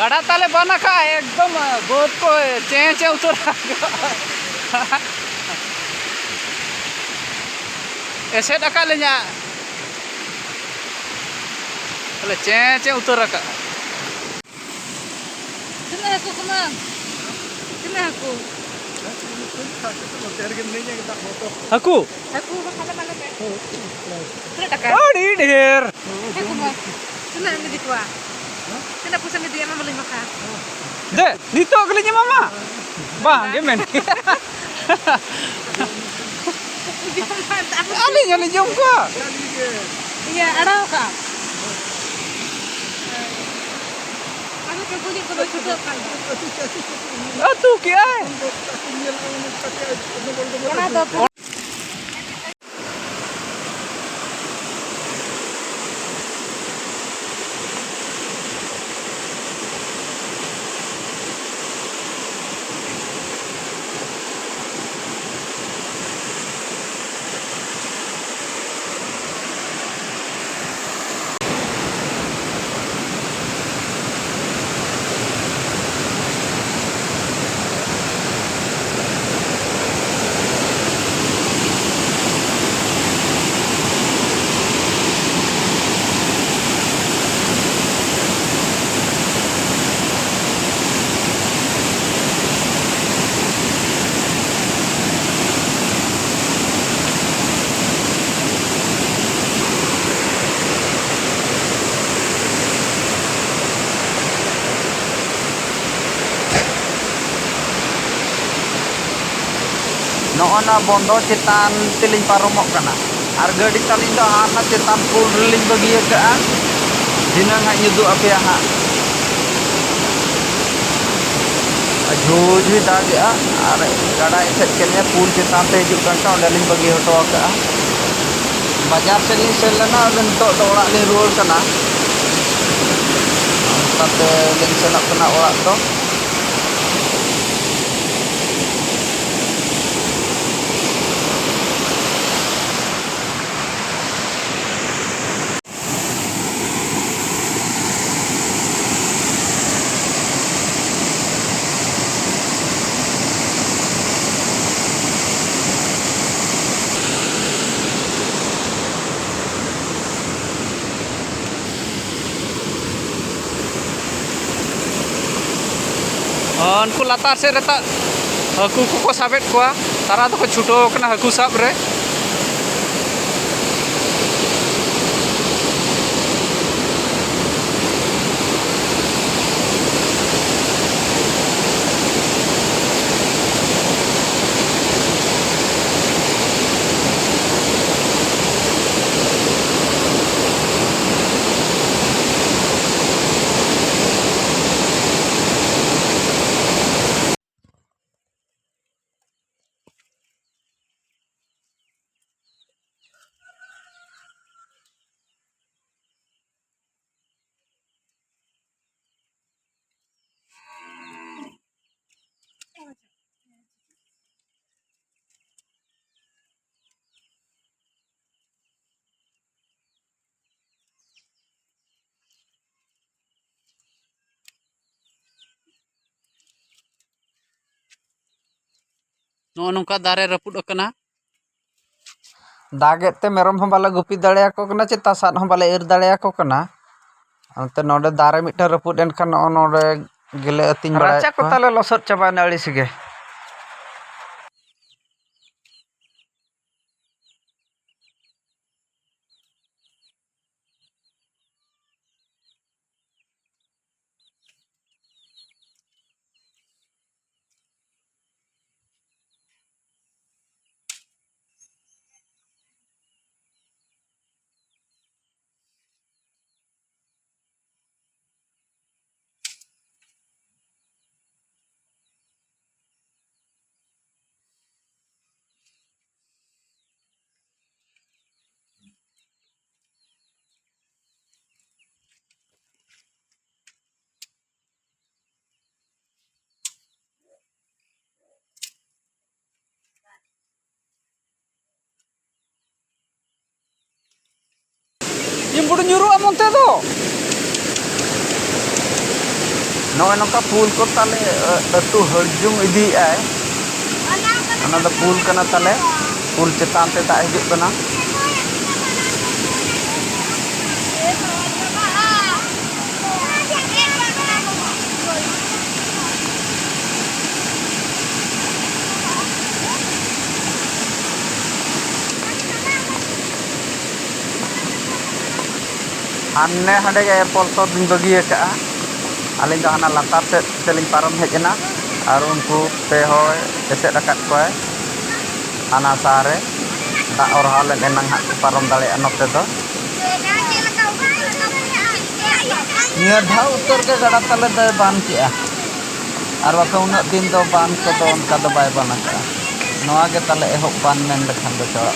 गाड़ा ताले बना का एकदम बहुत को चे चे उतर ऐसे डका ले냐 बोले चे चे उतर का Kena aku kemang. Kena aku. aku Aku bakal mana teh? Kena tak? di deher Aku mau. Kena ni di tua. Kena pusing dia mama beli makan. de dito kalinya mama bang gemen alinya ni jom ko Iya, ada ka? Ano ka kulit ko sudah kan? atu ki ai Kena do. Noona bondo cetan tiling paromok kana. Harga di talinda hana cetan pul riling bagi kean. Dina ngak nyudu api ha. Ajuj dagi a are gada eset kenya pul cetan te juk kan ka ondaling bagi hoto ka. Bajar seling selana bentok to orak le ruol kana. Tate ling senak kena orak to. उनको लातार से रहता Haku को साबेट को तारा तो छुटो कना Haku साब रे नो नोंका दारे रपुड कना दागे ते मेरम हम बाला गुपी दड़े को कना चे तासात हम बाला एर दड़े को कना अंते नोडे दारे मिटा रपुड एन खान नोडे गेले अतिन बड़ा राचा को ताले लसत चबा नाली सिगे Yang bodoh nyuruh amonte tuh. नॉय नौका पुल को ताले अतु हरजुम इदी आए अना द पुल कना ताले पुल चेतान ते दा हिजुग कना हाने हाडे के एयरपोर्ट तो दिन बगी का आलिन दो हाना लातार से तेलिंग पारम हेजना और उनको पे होय एसे रकत कोय हाना सारे दा और हाल एनंग हाक पारम दाले नोते दो निया धा उत्तर के गड़ा तले दे बान किया और बाका उन दिन दो बान को तो उनका दो बाय बना का नोआ के तले एहो बान मेन लखन दो चोड़ा